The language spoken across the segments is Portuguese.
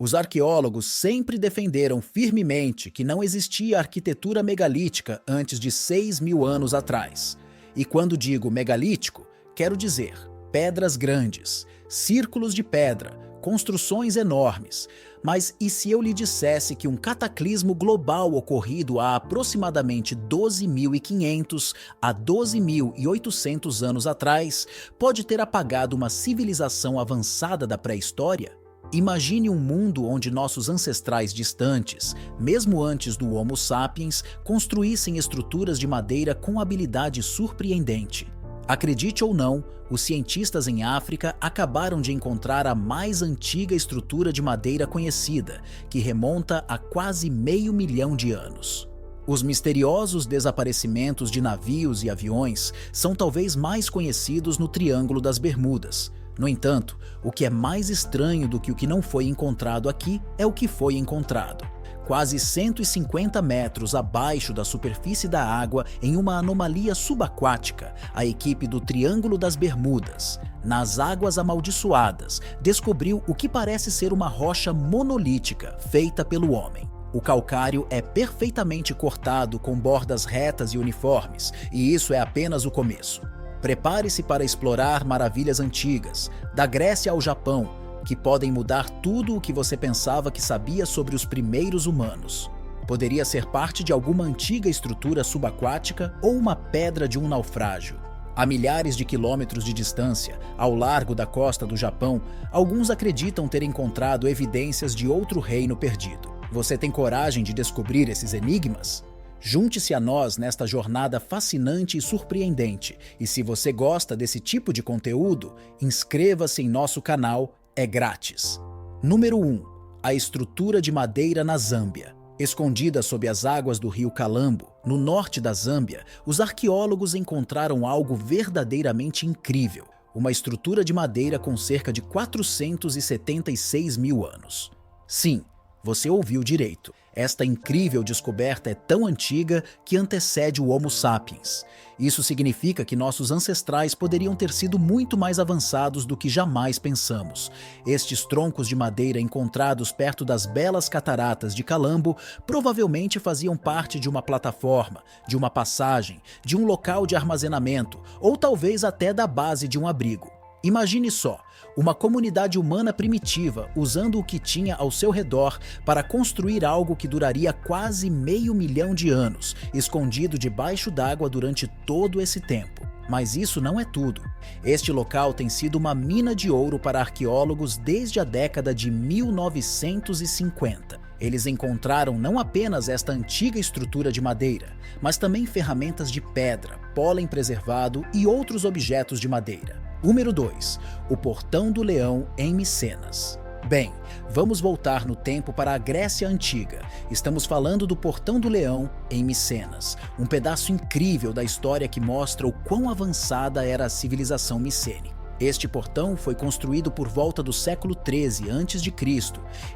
Os arqueólogos sempre defenderam firmemente que não existia arquitetura megalítica antes de 6.000 anos atrás. E quando digo megalítico, quero dizer pedras grandes, círculos de pedra, construções enormes. Mas e se eu lhe dissesse que um cataclismo global ocorrido há aproximadamente 12.500 a 12.800 anos atrás pode ter apagado uma civilização avançada da pré-história? Imagine um mundo onde nossos ancestrais distantes, mesmo antes do Homo sapiens, construíssem estruturas de madeira com habilidade surpreendente. Acredite ou não, os cientistas em África acabaram de encontrar a mais antiga estrutura de madeira conhecida, que remonta a quase 500 mil de anos. Os misteriosos desaparecimentos de navios e aviões são talvez mais conhecidos no Triângulo das Bermudas. No entanto, o que é mais estranho do que o que não foi encontrado aqui é o que foi encontrado. Quase 150 metros abaixo da superfície da água, em uma anomalia subaquática, a equipe do Triângulo das Bermudas, nas Águas Amaldiçoadas, descobriu o que parece ser uma rocha monolítica feita pelo homem. O calcário é perfeitamente cortado com bordas retas e uniformes, e isso é apenas o começo. Prepare-se para explorar maravilhas antigas, da Grécia ao Japão, que podem mudar tudo o que você pensava que sabia sobre os primeiros humanos. Poderia ser parte de alguma antiga estrutura subaquática ou uma pedra de um naufrágio. A milhares de quilômetros de distância, ao largo da costa do Japão, alguns acreditam ter encontrado evidências de outro reino perdido. Você tem coragem de descobrir esses enigmas? Junte-se a nós nesta jornada fascinante e surpreendente. E se você gosta desse tipo de conteúdo, inscreva-se em nosso canal, é grátis. Número 1. A estrutura de madeira na Zâmbia. Escondida sob as águas do rio Kalambo, no norte da Zâmbia, os arqueólogos encontraram algo verdadeiramente incrível. Uma estrutura de madeira com cerca de 476 mil anos. Sim, você ouviu direito. Esta incrível descoberta é tão antiga que antecede o Homo sapiens. Isso significa que nossos ancestrais poderiam ter sido muito mais avançados do que jamais pensamos. Estes troncos de madeira encontrados perto das belas cataratas de Kalambo provavelmente faziam parte de uma plataforma, de uma passagem, de um local de armazenamento, ou talvez até da base de um abrigo. Imagine só, uma comunidade humana primitiva usando o que tinha ao seu redor para construir algo que duraria quase 500 mil de anos, escondido debaixo d'água durante todo esse tempo. Mas isso não é tudo. Este local tem sido uma mina de ouro para arqueólogos desde a década de 1950. Eles encontraram não apenas esta antiga estrutura de madeira, mas também ferramentas de pedra, pólen preservado e outros objetos de madeira. Número 2. O Portão do Leão em Micenas. Bem, vamos voltar no tempo para a Grécia Antiga. Estamos falando do Portão do Leão em Micenas, um pedaço incrível da história que mostra o quão avançada era a civilização micênica. Este portão foi construído por volta do século 13 a.C.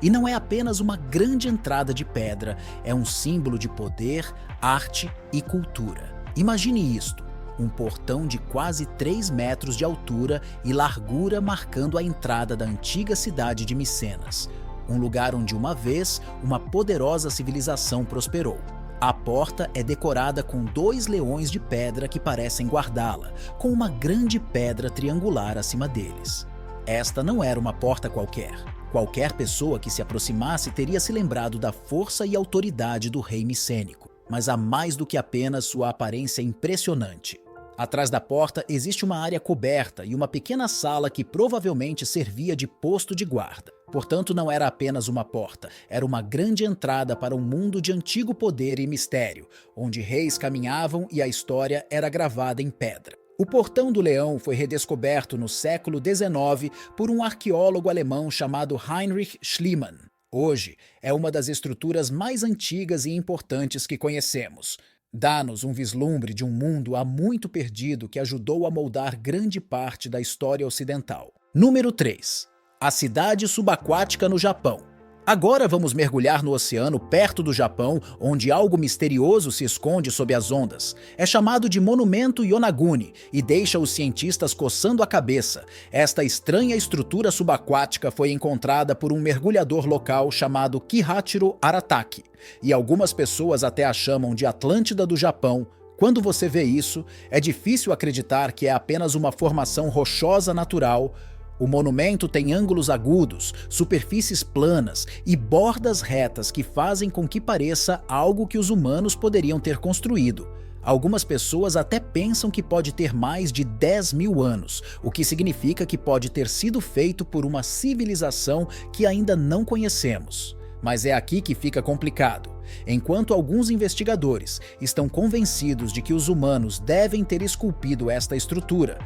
e não é apenas uma grande entrada de pedra, é um símbolo de poder, arte e cultura. Imagine isto. Um portão de quase 3 metros de altura e largura marcando a entrada da antiga cidade de Micenas, um lugar onde uma vez uma poderosa civilização prosperou. A porta é decorada com 2 leões de pedra que parecem guardá-la, com uma grande pedra triangular acima deles. Esta não era uma porta qualquer. Qualquer pessoa que se aproximasse teria se lembrado da força e autoridade do rei micênico, mas há mais do que apenas sua aparência impressionante. Atrás da porta existe uma área coberta e uma pequena sala que provavelmente servia de posto de guarda. Portanto, não era apenas uma porta, era uma grande entrada para um mundo de antigo poder e mistério, onde reis caminhavam e a história era gravada em pedra. O Portão do Leão foi redescoberto no século XIX por um arqueólogo alemão chamado Heinrich Schliemann. Hoje, é uma das estruturas mais antigas e importantes que conhecemos. Dá-nos um vislumbre de um mundo há muito perdido que ajudou a moldar grande parte da história ocidental. Número 3. A cidade subaquática no Japão. Agora vamos mergulhar no oceano perto do Japão, onde algo misterioso se esconde sob as ondas. É chamado de Monumento Yonaguni e deixa os cientistas coçando a cabeça. Esta estranha estrutura subaquática foi encontrada por um mergulhador local chamado Kihachiro Arataki, e algumas pessoas até a chamam de Atlântida do Japão. Quando você vê isso, é difícil acreditar que é apenas uma formação rochosa natural. O monumento tem ângulos agudos, superfícies planas e bordas retas que fazem com que pareça algo que os humanos poderiam ter construído. Algumas pessoas até pensam que pode ter mais de 10 mil anos, o que significa que pode ter sido feito por uma civilização que ainda não conhecemos. Mas é aqui que fica complicado. Enquanto alguns investigadores estão convencidos de que os humanos devem ter esculpido esta estrutura,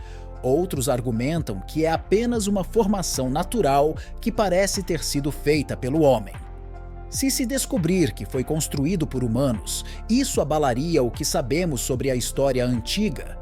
outros argumentam que é apenas uma formação natural que parece ter sido feita pelo homem. Se se descobrir que foi construído por humanos, isso abalaria o que sabemos sobre a história antiga.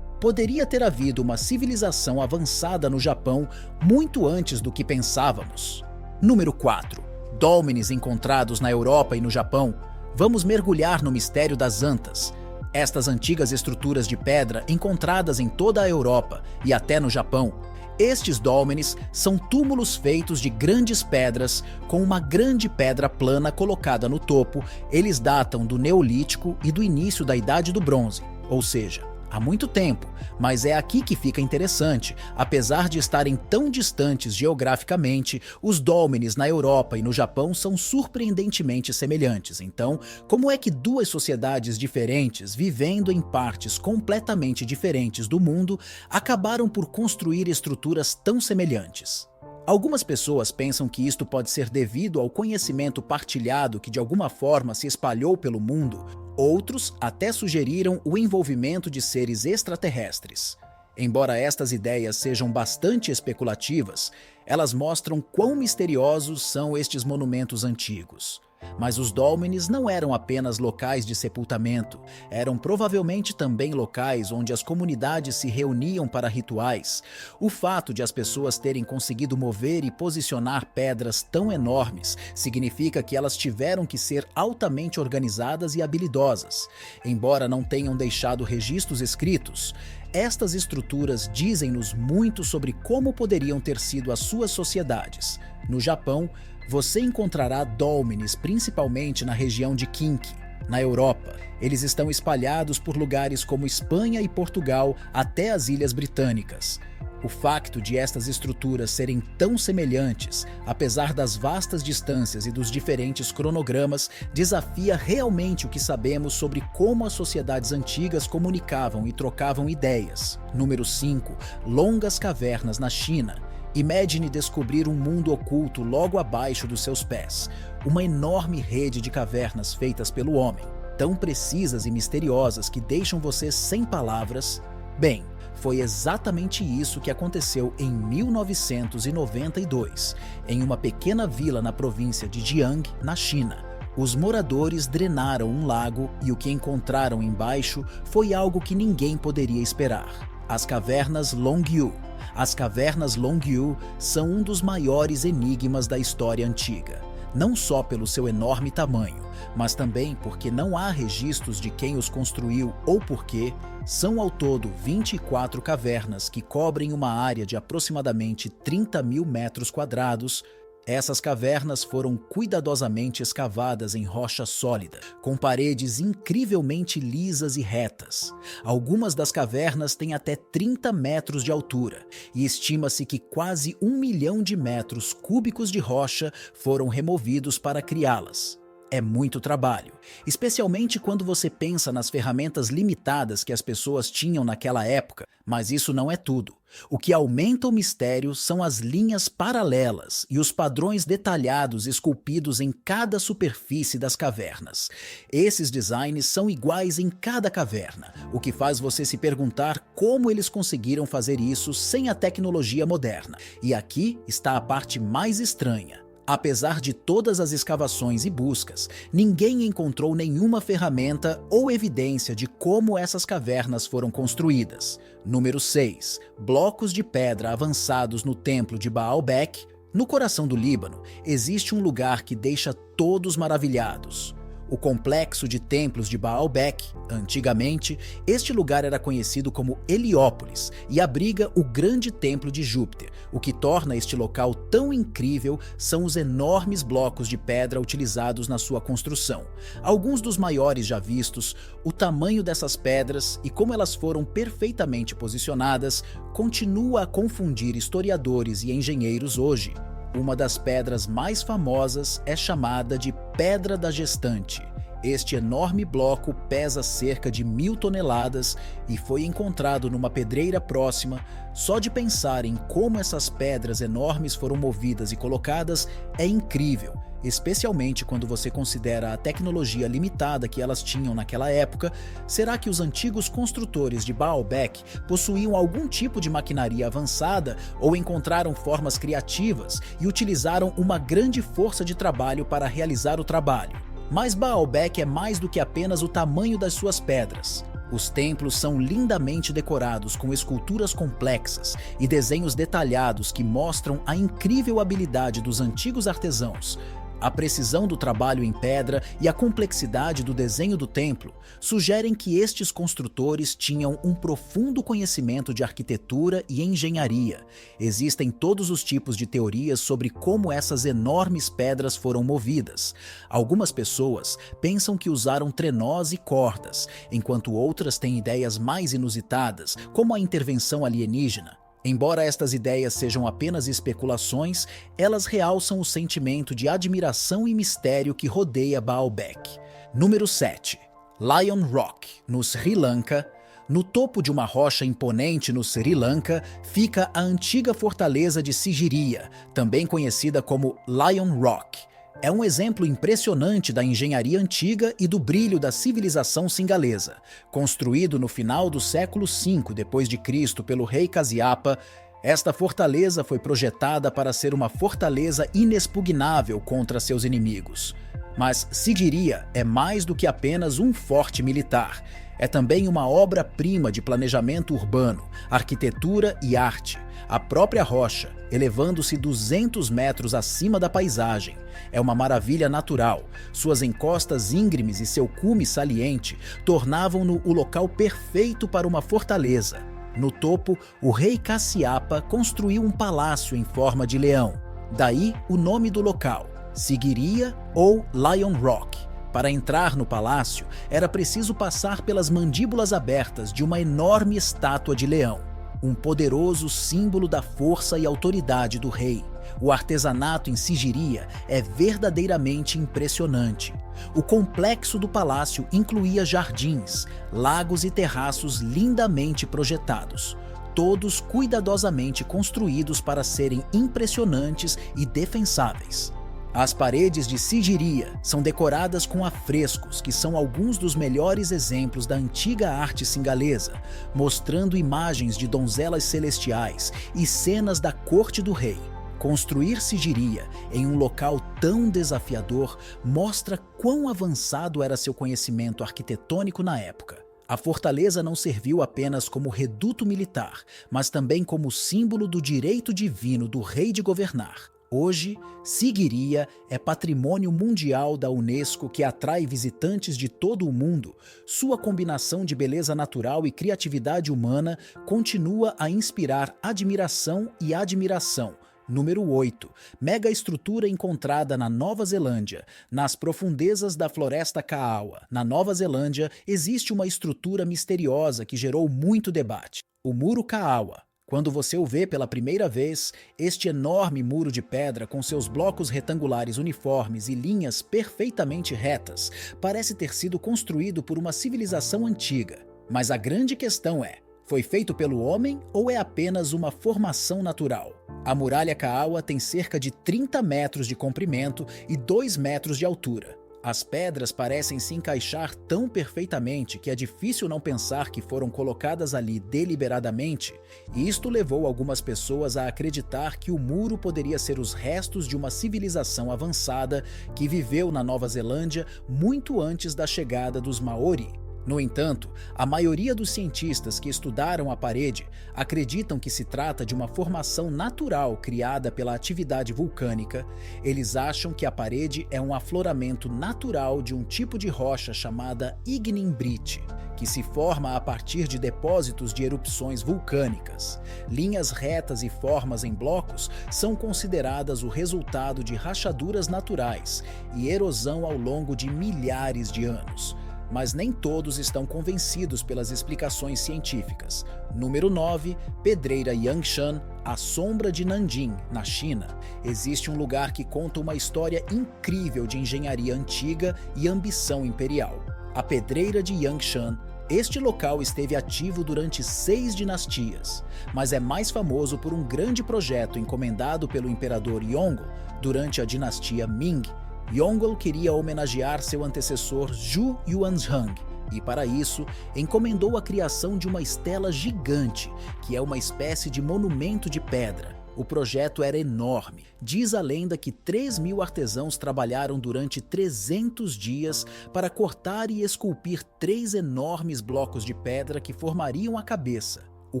Poderia ter havido uma civilização avançada no Japão muito antes do que pensávamos. Número 4. Dólmenes encontrados na Europa e no Japão. Vamos mergulhar no mistério das antas. Estas antigas estruturas de pedra encontradas em toda a Europa e até no Japão. Estes dólmenes são túmulos feitos de grandes pedras com uma grande pedra plana colocada no topo. Eles datam do Neolítico e do início da Idade do Bronze, ou seja, há muito tempo, mas é aqui que fica interessante. Apesar de estarem tão distantes geograficamente, os dólmenes na Europa e no Japão são surpreendentemente semelhantes. Então, como é que duas sociedades diferentes, vivendo em partes completamente diferentes do mundo, acabaram por construir estruturas tão semelhantes? Algumas pessoas pensam que isto pode ser devido ao conhecimento partilhado que de alguma forma se espalhou pelo mundo. Outros até sugeriram o envolvimento de seres extraterrestres. Embora estas ideias sejam bastante especulativas, elas mostram quão misteriosos são estes monumentos antigos. Mas os dólmenes não eram apenas locais de sepultamento, eram provavelmente também locais onde as comunidades se reuniam para rituais. O fato de as pessoas terem conseguido mover e posicionar pedras tão enormes significa que elas tiveram que ser altamente organizadas e habilidosas. Embora não tenham deixado registros escritos, estas estruturas dizem-nos muito sobre como poderiam ter sido as suas sociedades. No Japão, você encontrará dólmenes principalmente na região de Kinki, na Europa. Eles estão espalhados por lugares como Espanha e Portugal até as Ilhas Britânicas. O facto de estas estruturas serem tão semelhantes, apesar das vastas distâncias e dos diferentes cronogramas, desafia realmente o que sabemos sobre como as sociedades antigas comunicavam e trocavam ideias. Número 5. Longas cavernas na China. Imagine descobrir um mundo oculto logo abaixo dos seus pés. Uma enorme rede de cavernas feitas pelo homem, tão precisas e misteriosas que deixam você sem palavras. Bem, foi exatamente isso que aconteceu em 1992, em uma pequena vila na província de Jiang, na China. Os moradores drenaram um lago e o que encontraram embaixo foi algo que ninguém poderia esperar: as cavernas Longyu. As cavernas Longyu são um dos maiores enigmas da história antiga, não só pelo seu enorme tamanho, mas também porque não há registros de quem os construiu ou por quê. São ao todo 24 cavernas que cobrem uma área de aproximadamente 30 mil metros quadrados. Essas cavernas foram cuidadosamente escavadas em rocha sólida, com paredes incrivelmente lisas e retas. Algumas das cavernas têm até 30 metros de altura, e estima-se que quase 1 milhão de metros cúbicos de rocha foram removidos para criá-las. É muito trabalho, especialmente quando você pensa nas ferramentas limitadas que as pessoas tinham naquela época. Mas isso não é tudo. O que aumenta o mistério são as linhas paralelas e os padrões detalhados esculpidos em cada superfície das cavernas. Esses designs são iguais em cada caverna, o que faz você se perguntar como eles conseguiram fazer isso sem a tecnologia moderna. E aqui está a parte mais estranha. Apesar de todas as escavações e buscas, ninguém encontrou nenhuma ferramenta ou evidência de como essas cavernas foram construídas. Número 6. Blocos de pedra avançados no templo de Baalbek. No coração do Líbano, existe um lugar que deixa todos maravilhados: o complexo de templos de Baalbek. Antigamente, este lugar era conhecido como Heliópolis e abriga o grande templo de Júpiter. O que torna este local tão incrível são os enormes blocos de pedra utilizados na sua construção. Alguns dos maiores já vistos, o tamanho dessas pedras e como elas foram perfeitamente posicionadas continua a confundir historiadores e engenheiros hoje. Uma das pedras mais famosas é chamada de Pedra da Gestante. Este enorme bloco pesa cerca de 1.000 toneladas e foi encontrado numa pedreira próxima. Só de pensar em como essas pedras enormes foram movidas e colocadas é incrível, especialmente quando você considera a tecnologia limitada que elas tinham naquela época. Será que os antigos construtores de Baalbek possuíam algum tipo de maquinaria avançada ou encontraram formas criativas e utilizaram uma grande força de trabalho para realizar o trabalho? Mas Baalbek é mais do que apenas o tamanho das suas pedras. Os templos são lindamente decorados com esculturas complexas e desenhos detalhados que mostram a incrível habilidade dos antigos artesãos. A precisão do trabalho em pedra e a complexidade do desenho do templo sugerem que estes construtores tinham um profundo conhecimento de arquitetura e engenharia. Existem todos os tipos de teorias sobre como essas enormes pedras foram movidas. Algumas pessoas pensam que usaram trenós e cordas, enquanto outras têm ideias mais inusitadas, como a intervenção alienígena. Embora estas ideias sejam apenas especulações, elas realçam o sentimento de admiração e mistério que rodeia Baalbek. Número 7. Lion Rock, no Sri Lanka. No topo de uma rocha imponente no Sri Lanka fica a antiga fortaleza de Sigiriya, também conhecida como Lion Rock. É um exemplo impressionante da engenharia antiga e do brilho da civilização singalesa. Construído no final do século V d.C. pelo rei Kasyapa, esta fortaleza foi projetada para ser uma fortaleza inexpugnável contra seus inimigos. Mas Sigiriya é mais do que apenas um forte militar. É também uma obra-prima de planejamento urbano, arquitetura e arte. A própria rocha, elevando-se 200 metros acima da paisagem, é uma maravilha natural. Suas encostas íngremes e seu cume saliente tornavam-no o local perfeito para uma fortaleza. No topo, o rei Kasyapa construiu um palácio em forma de leão. Daí o nome do local, Sigiriya ou Lion Rock. Para entrar no palácio, era preciso passar pelas mandíbulas abertas de uma enorme estátua de leão, um poderoso símbolo da força e autoridade do rei. O artesanato em Sigiriya é verdadeiramente impressionante. O complexo do palácio incluía jardins, lagos e terraços lindamente projetados, todos cuidadosamente construídos para serem impressionantes e defensáveis. As paredes de Sigiriya são decoradas com afrescos, que são alguns dos melhores exemplos da antiga arte singalesa, mostrando imagens de donzelas celestiais e cenas da corte do rei. Construir Sigiriya em um local tão desafiador mostra quão avançado era seu conhecimento arquitetônico na época. A fortaleza não serviu apenas como reduto militar, mas também como símbolo do direito divino do rei de governar. Hoje, Sigiriya é patrimônio mundial da Unesco que atrai visitantes de todo o mundo. Sua combinação de beleza natural e criatividade humana continua a inspirar admiração e admiração. Número 8. Mega estrutura encontrada na Nova Zelândia. Nas profundezas da Floresta Kaawa, na Nova Zelândia, existe uma estrutura misteriosa que gerou muito debate: o Muro Kaawa. Quando você o vê pela primeira vez, este enorme muro de pedra com seus blocos retangulares uniformes e linhas perfeitamente retas parece ter sido construído por uma civilização antiga. Mas a grande questão é: foi feito pelo homem ou é apenas uma formação natural? A muralha Kaawa tem cerca de 30 metros de comprimento e 2 metros de altura. As pedras parecem se encaixar tão perfeitamente que é difícil não pensar que foram colocadas ali deliberadamente, e isto levou algumas pessoas a acreditar que o muro poderia ser os restos de uma civilização avançada que viveu na Nova Zelândia muito antes da chegada dos Maori. No entanto, a maioria dos cientistas que estudaram a parede acreditam que se trata de uma formação natural criada pela atividade vulcânica. Eles acham que a parede é um afloramento natural de um tipo de rocha chamada ignimbrite, que se forma a partir de depósitos de erupções vulcânicas. Linhas retas e formas em blocos são consideradas o resultado de rachaduras naturais e erosão ao longo de milhares de anos. Mas nem todos estão convencidos pelas explicações científicas. Número 9, Pedreira Yangshan, a sombra de Nanjing, na China. Existe um lugar que conta uma história incrível de engenharia antiga e ambição imperial. A Pedreira de Yangshan. Este local esteve ativo durante 6 dinastias, mas é mais famoso por um grande projeto encomendado pelo imperador Yongle durante a dinastia Ming. Yongle queria homenagear seu antecessor Zhu Yuanzhang e, para isso, encomendou a criação de uma estela gigante, que é uma espécie de monumento de pedra. O projeto era enorme. Diz a lenda que 3.000 artesãos trabalharam durante 300 dias para cortar e esculpir 3 enormes blocos de pedra que formariam a cabeça, o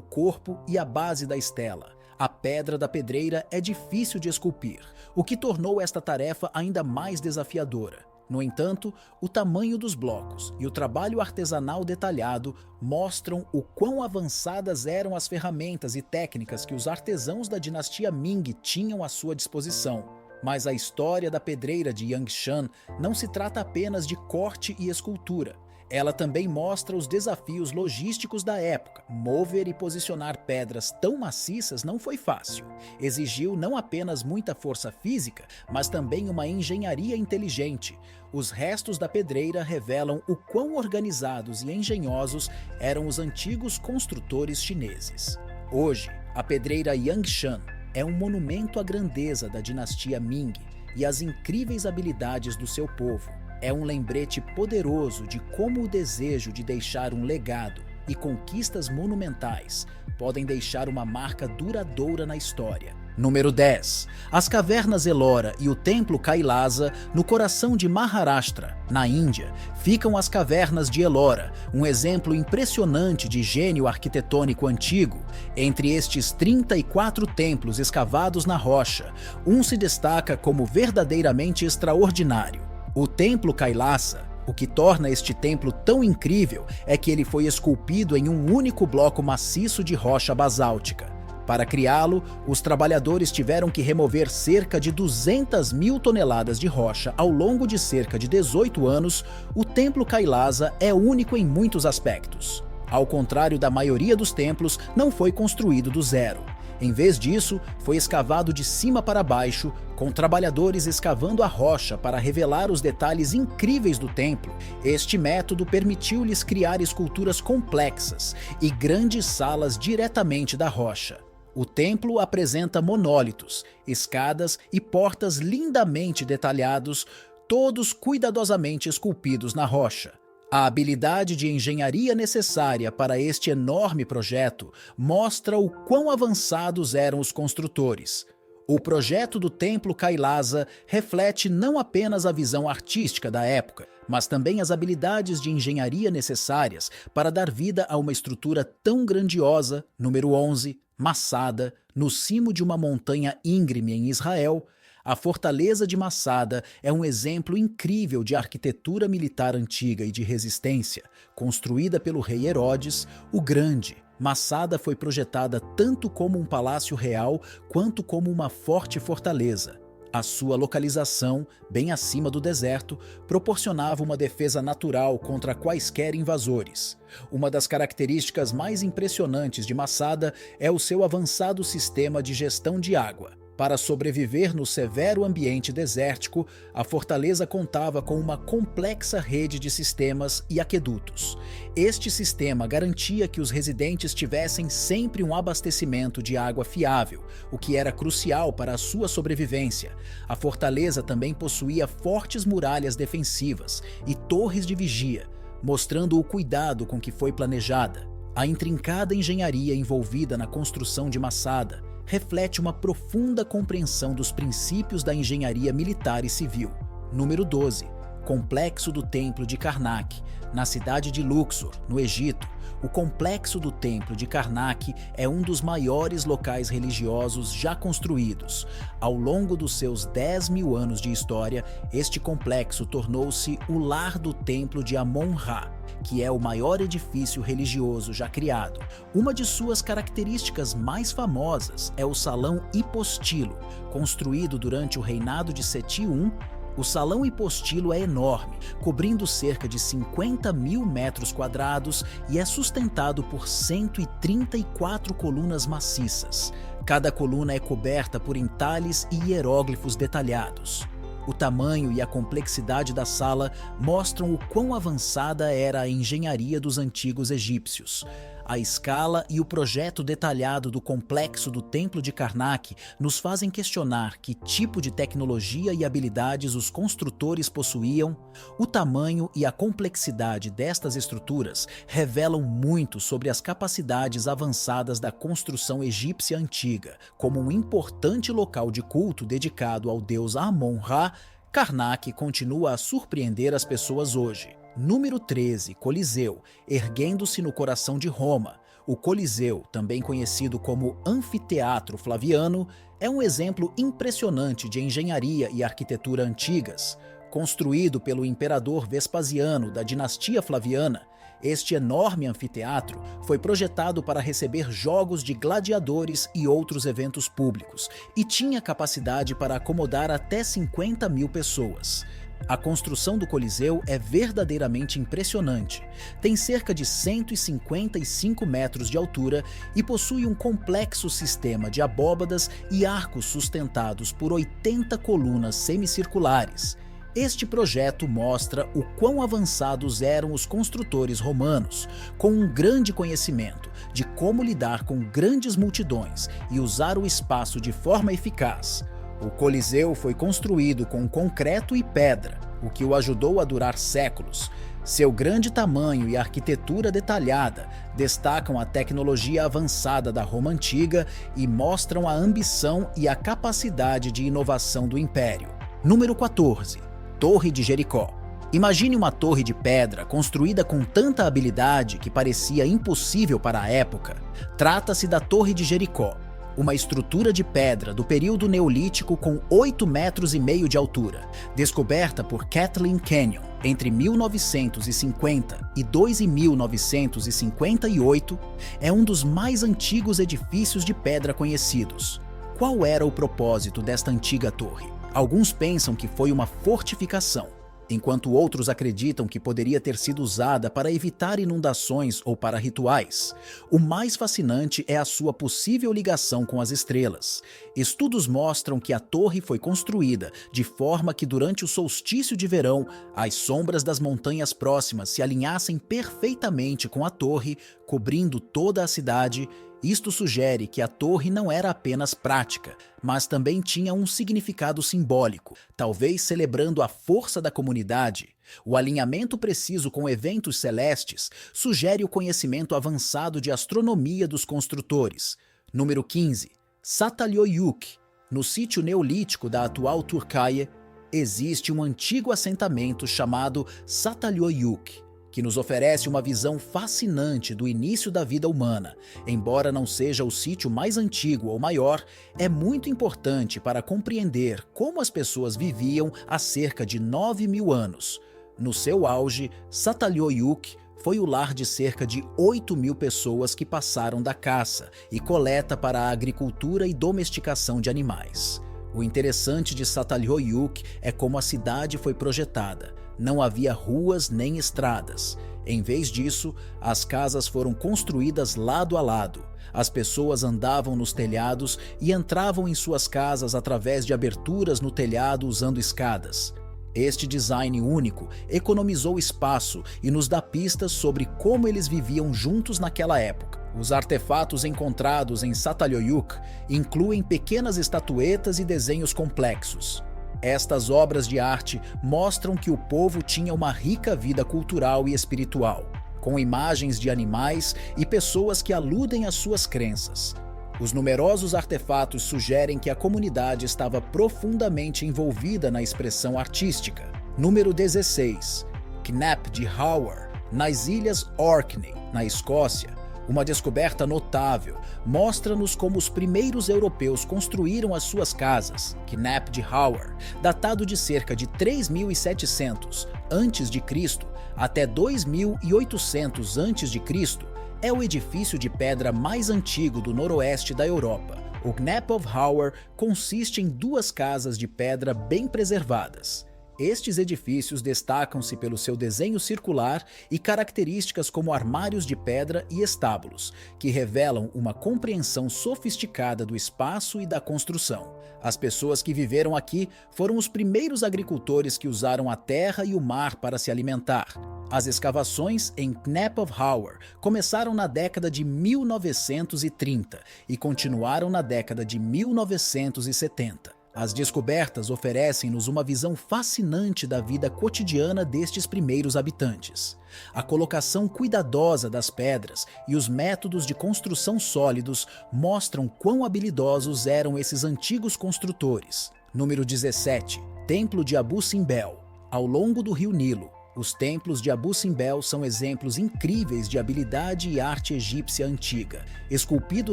corpo e a base da estela. A pedra da pedreira é difícil de esculpir, o que tornou esta tarefa ainda mais desafiadora. No entanto, o tamanho dos blocos e o trabalho artesanal detalhado mostram o quão avançadas eram as ferramentas e técnicas que os artesãos da dinastia Ming tinham à sua disposição. Mas a história da pedreira de Yangshan não se trata apenas de corte e escultura. Ela também mostra os desafios logísticos da época. Mover e posicionar pedras tão maciças não foi fácil. Exigiu não apenas muita força física, mas também uma engenharia inteligente. Os restos da pedreira revelam o quão organizados e engenhosos eram os antigos construtores chineses. Hoje, a pedreira Yangshan é um monumento à grandeza da dinastia Ming e às incríveis habilidades do seu povo. É um lembrete poderoso de como o desejo de deixar um legado e conquistas monumentais podem deixar uma marca duradoura na história. Número 10. As cavernas Ellora e o templo Kailasa, no coração de Maharashtra, na Índia, ficam as cavernas de Ellora, um exemplo impressionante de gênio arquitetônico antigo. Entre estes 34 templos escavados na rocha, um se destaca como verdadeiramente extraordinário. O templo Kailasa. O que torna este templo tão incrível é que ele foi esculpido em um único bloco maciço de rocha basáltica. Para criá-lo, os trabalhadores tiveram que remover cerca de 200.000 toneladas de rocha ao longo de cerca de 18 anos. O templo Kailasa é único em muitos aspectos. Ao contrário da maioria dos templos, não foi construído do zero. Em vez disso, foi escavado de cima para baixo, com trabalhadores escavando a rocha para revelar os detalhes incríveis do templo. Este método permitiu-lhes criar esculturas complexas e grandes salas diretamente da rocha. O templo apresenta monólitos, escadas e portas lindamente detalhados, todos cuidadosamente esculpidos na rocha. A habilidade de engenharia necessária para este enorme projeto mostra o quão avançados eram os construtores. O projeto do templo Kailasa reflete não apenas a visão artística da época, mas também as habilidades de engenharia necessárias para dar vida a uma estrutura tão grandiosa. Número 11, Masada, no cimo de uma montanha íngreme em Israel. A fortaleza de Masada é um exemplo incrível de arquitetura militar antiga e de resistência. Construída pelo rei Herodes o Grande, Masada foi projetada tanto como um palácio real quanto como uma forte fortaleza. A sua localização, bem acima do deserto, proporcionava uma defesa natural contra quaisquer invasores. Uma das características mais impressionantes de Masada é o seu avançado sistema de gestão de água. Para sobreviver no severo ambiente desértico, a fortaleza contava com uma complexa rede de sistemas e aquedutos. Este sistema garantia que os residentes tivessem sempre um abastecimento de água fiável, o que era crucial para a sua sobrevivência. A fortaleza também possuía fortes muralhas defensivas e torres de vigia, mostrando o cuidado com que foi planejada. A intrincada engenharia envolvida na construção de Masada reflete uma profunda compreensão dos princípios da engenharia militar e civil. Número 12. Complexo do Templo de Karnak, na cidade de Luxor, no Egito. O Complexo do Templo de Karnak é um dos maiores locais religiosos já construídos. Ao longo dos seus 10 mil anos de história, este complexo tornou-se o lar do Templo de Amon-Ra, que é o maior edifício religioso já criado. Uma de suas características mais famosas é o Salão Hipostilo, construído durante o reinado de Seti I. O salão hipostilo é enorme, cobrindo cerca de 50 mil metros quadrados e é sustentado por 134 colunas maciças. Cada coluna é coberta por entalhes e hieróglifos detalhados. O tamanho e a complexidade da sala mostram o quão avançada era a engenharia dos antigos egípcios. A escala e o projeto detalhado do complexo do Templo de Karnak nos fazem questionar que tipo de tecnologia e habilidades os construtores possuíam. O tamanho e a complexidade destas estruturas revelam muito sobre as capacidades avançadas da construção egípcia antiga. Como um importante local de culto dedicado ao deus Amon-Ra, Karnak continua a surpreender as pessoas hoje. Número 13, Coliseu, erguendo-se no coração de Roma. O Coliseu, também conhecido como Anfiteatro Flaviano, é um exemplo impressionante de engenharia e arquitetura antigas. Construído pelo imperador Vespasiano da dinastia Flaviana, este enorme anfiteatro foi projetado para receber jogos de gladiadores e outros eventos públicos e tinha capacidade para acomodar até 50 mil pessoas. A construção do Coliseu é verdadeiramente impressionante. Tem cerca de 155 metros de altura e possui um complexo sistema de abóbadas e arcos sustentados por 80 colunas semicirculares. Este projeto mostra o quão avançados eram os construtores romanos, com um grande conhecimento de como lidar com grandes multidões e usar o espaço de forma eficaz. O Coliseu foi construído com concreto e pedra, o que o ajudou a durar séculos. Seu grande tamanho e arquitetura detalhada destacam a tecnologia avançada da Roma Antiga e mostram a ambição e a capacidade de inovação do Império. Número 14. Torre de Jericó. Imagine uma torre de pedra construída com tanta habilidade que parecia impossível para a época. Trata-se da Torre de Jericó, uma estrutura de pedra do período neolítico com 8,5 metros de altura, descoberta por Kathleen Kenyon entre 1950 e 1958, é um dos mais antigos edifícios de pedra conhecidos. Qual era o propósito desta antiga torre? Alguns pensam que foi uma fortificação, enquanto outros acreditam que poderia ter sido usada para evitar inundações ou para rituais. O mais fascinante é a sua possível ligação com as estrelas. Estudos mostram que a torre foi construída de forma que durante o solstício de verão, as sombras das montanhas próximas se alinhassem perfeitamente com a torre, cobrindo toda a cidade. Isto sugere que a torre não era apenas prática, mas também tinha um significado simbólico, talvez celebrando a força da comunidade. O alinhamento preciso com eventos celestes sugere o conhecimento avançado de astronomia dos construtores. Número 15. Çatalhöyük. No sítio neolítico da atual Turquia, existe um antigo assentamento chamado Çatalhöyük, que nos oferece uma visão fascinante do início da vida humana. Embora não seja o sítio mais antigo ou maior, é muito importante para compreender como as pessoas viviam há cerca de 9.000 anos. No seu auge, Çatalhöyük foi o lar de cerca de 8.000 pessoas que passaram da caça e coleta para a agricultura e domesticação de animais. O interessante de Çatalhöyük é como a cidade foi projetada. Não havia ruas nem estradas. Em vez disso, as casas foram construídas lado a lado. As pessoas andavam nos telhados e entravam em suas casas através de aberturas no telhado usando escadas. Este design único economizou espaço e nos dá pistas sobre como eles viviam juntos naquela época. Os artefatos encontrados em Çatalhöyük incluem pequenas estatuetas e desenhos complexos. Estas obras de arte mostram que o povo tinha uma rica vida cultural e espiritual, com imagens de animais e pessoas que aludem às suas crenças. Os numerosos artefatos sugerem que a comunidade estava profundamente envolvida na expressão artística. Número 16. Knap de Howard, nas Ilhas Orkney, na Escócia. Uma descoberta notável mostra-nos como os primeiros europeus construíram as suas casas. Knap de Howard, datado de cerca de 3.700 a.C. até 2.800 a.C., é o edifício de pedra mais antigo do noroeste da Europa. O Knap of Howard consiste em duas casas de pedra bem preservadas. Estes edifícios destacam-se pelo seu desenho circular e características como armários de pedra e estábulos, que revelam uma compreensão sofisticada do espaço e da construção. As pessoas que viveram aqui foram os primeiros agricultores que usaram a terra e o mar para se alimentar. As escavações em Knap of Howard começaram na década de 1930 e continuaram na década de 1970. As descobertas oferecem-nos uma visão fascinante da vida cotidiana destes primeiros habitantes. A colocação cuidadosa das pedras e os métodos de construção sólidos mostram quão habilidosos eram esses antigos construtores. Número 17. Templo de Abu Simbel. Ao longo do rio Nilo, os templos de Abu Simbel são exemplos incríveis de habilidade e arte egípcia antiga. Esculpido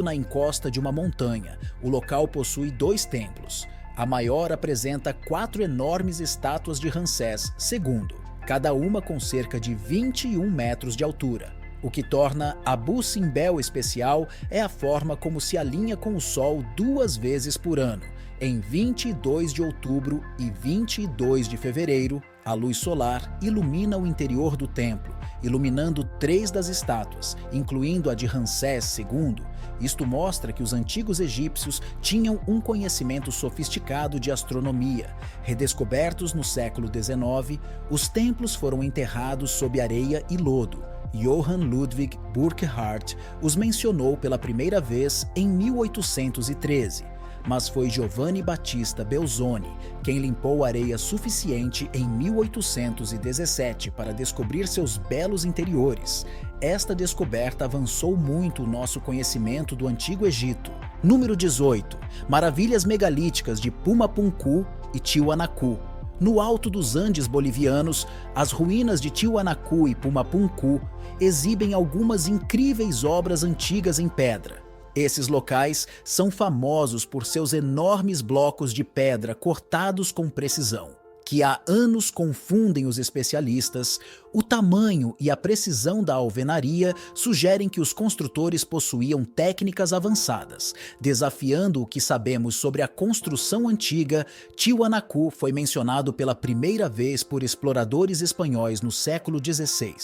na encosta de uma montanha, o local possui 2 templos. A maior apresenta 4 enormes estátuas de Ramsés II, cada uma com cerca de 21 metros de altura. O que torna Abu Simbel especial é a forma como se alinha com o Sol 2 vezes por ano. Em 22 de outubro e 22 de fevereiro, a luz solar ilumina o interior do templo, iluminando 3 das estátuas, incluindo a de Ramsés II. Isto mostra que os antigos egípcios tinham um conhecimento sofisticado de astronomia. Redescobertos no século XIX, os templos foram enterrados sob areia e lodo. Johann Ludwig Burckhardt os mencionou pela primeira vez em 1813. Mas foi Giovanni Battista Belzoni quem limpou areia suficiente em 1817 para descobrir seus belos interiores. Esta descoberta avançou muito o nosso conhecimento do Antigo Egito. Número 18. Maravilhas megalíticas de Pumapunku e Tiwanaku. No alto dos Andes bolivianos, as ruínas de Tiwanaku e Pumapunku exibem algumas incríveis obras antigas em pedra. Esses locais são famosos por seus enormes blocos de pedra cortados com precisão, que há anos confundem os especialistas. O tamanho e a precisão da alvenaria sugerem que os construtores possuíam técnicas avançadas. Desafiando o que sabemos sobre a construção antiga, Tiwanaku foi mencionado pela primeira vez por exploradores espanhóis no século XVI,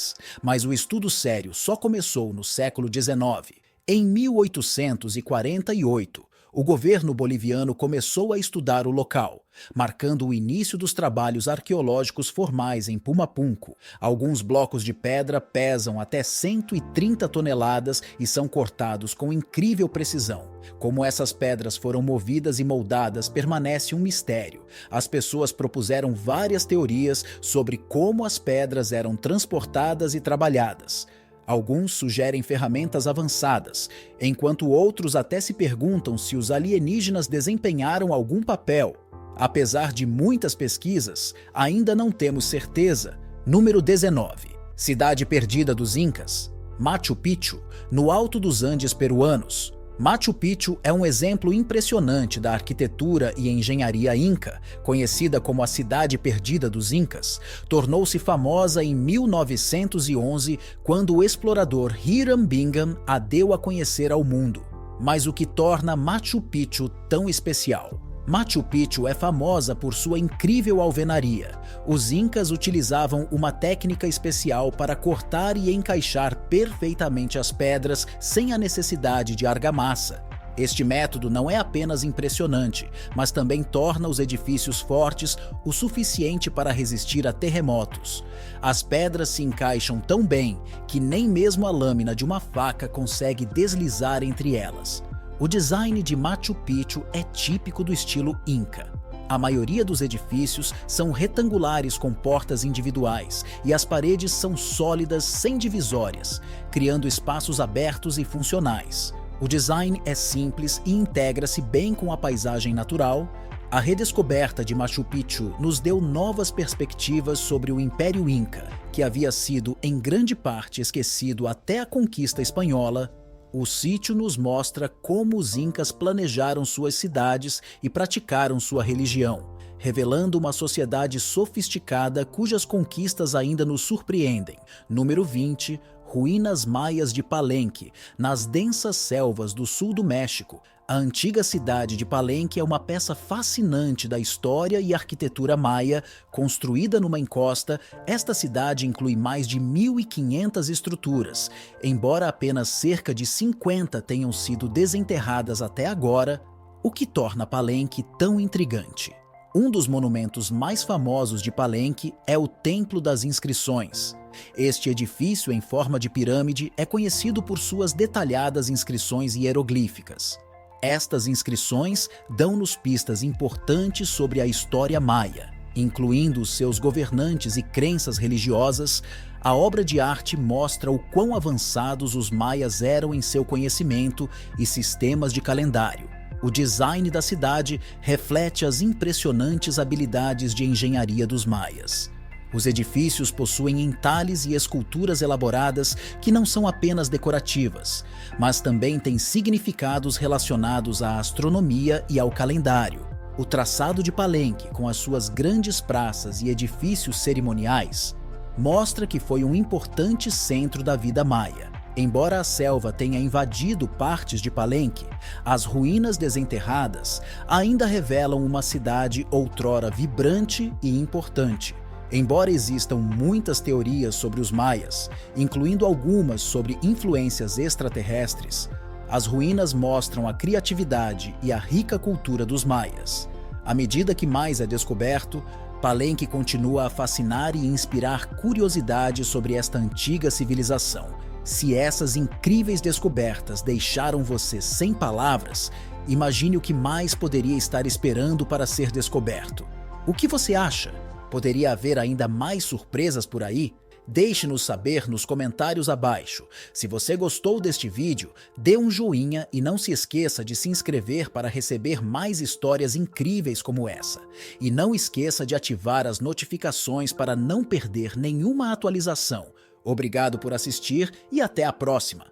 mas o estudo sério só começou no século XIX. Em 1848, o governo boliviano começou a estudar o local, marcando o início dos trabalhos arqueológicos formais em Pumapunku. Alguns blocos de pedra pesam até 130 toneladas e são cortados com incrível precisão. Como essas pedras foram movidas e moldadas permanece um mistério. As pessoas propuseram várias teorias sobre como as pedras eram transportadas e trabalhadas. Alguns sugerem ferramentas avançadas, enquanto outros até se perguntam se os alienígenas desempenharam algum papel. Apesar de muitas pesquisas, ainda não temos certeza. Número 19. Cidade perdida dos Incas. Machu Picchu, no alto dos Andes peruanos. Machu Picchu é um exemplo impressionante da arquitetura e engenharia inca, conhecida como a Cidade Perdida dos Incas. Tornou-se famosa em 1911, quando o explorador Hiram Bingham a deu a conhecer ao mundo. Mas o que torna Machu Picchu tão especial? Machu Picchu é famosa por sua incrível alvenaria. Os incas utilizavam uma técnica especial para cortar e encaixar perfeitamente as pedras sem a necessidade de argamassa. Este método não é apenas impressionante, mas também torna os edifícios fortes o suficiente para resistir a terremotos. As pedras se encaixam tão bem que nem mesmo a lâmina de uma faca consegue deslizar entre elas. O design de Machu Picchu é típico do estilo Inca. A maioria dos edifícios são retangulares com portas individuais e as paredes são sólidas sem divisórias, criando espaços abertos e funcionais. O design é simples e integra-se bem com a paisagem natural. A redescoberta de Machu Picchu nos deu novas perspectivas sobre o Império Inca, que havia sido em grande parte esquecido até a conquista espanhola. O sítio nos mostra como os incas planejaram suas cidades e praticaram sua religião, revelando uma sociedade sofisticada cujas conquistas ainda nos surpreendem. Número 20. Ruínas maias de Palenque, nas densas selvas do sul do México. A antiga cidade de Palenque é uma peça fascinante da história e arquitetura maia. Construída numa encosta, esta cidade inclui mais de 1.500 estruturas. Embora apenas cerca de 50 tenham sido desenterradas até agora, o que torna Palenque tão intrigante. Um dos monumentos mais famosos de Palenque é o Templo das Inscrições. Este edifício em forma de pirâmide é conhecido por suas detalhadas inscrições hieroglíficas. Estas inscrições dão-nos pistas importantes sobre a história maia, incluindo os seus governantes e crenças religiosas. A obra de arte mostra o quão avançados os maias eram em seu conhecimento e sistemas de calendário. O design da cidade reflete as impressionantes habilidades de engenharia dos maias. Os edifícios possuem entalhes e esculturas elaboradas que não são apenas decorativas, mas também têm significados relacionados à astronomia e ao calendário. O traçado de Palenque, com as suas grandes praças e edifícios cerimoniais, mostra que foi um importante centro da vida maia. Embora a selva tenha invadido partes de Palenque, as ruínas desenterradas ainda revelam uma cidade outrora vibrante e importante. Embora existam muitas teorias sobre os maias, incluindo algumas sobre influências extraterrestres, as ruínas mostram a criatividade e a rica cultura dos maias. À medida que mais é descoberto, Palenque continua a fascinar e inspirar curiosidade sobre esta antiga civilização. Se essas incríveis descobertas deixaram você sem palavras, imagine o que mais poderia estar esperando para ser descoberto. O que você acha? Poderia haver ainda mais surpresas por aí? Deixe-nos saber nos comentários abaixo. Se você gostou deste vídeo, dê um joinha e não se esqueça de se inscrever para receber mais histórias incríveis como essa. E não esqueça de ativar as notificações para não perder nenhuma atualização. Obrigado por assistir e até a próxima!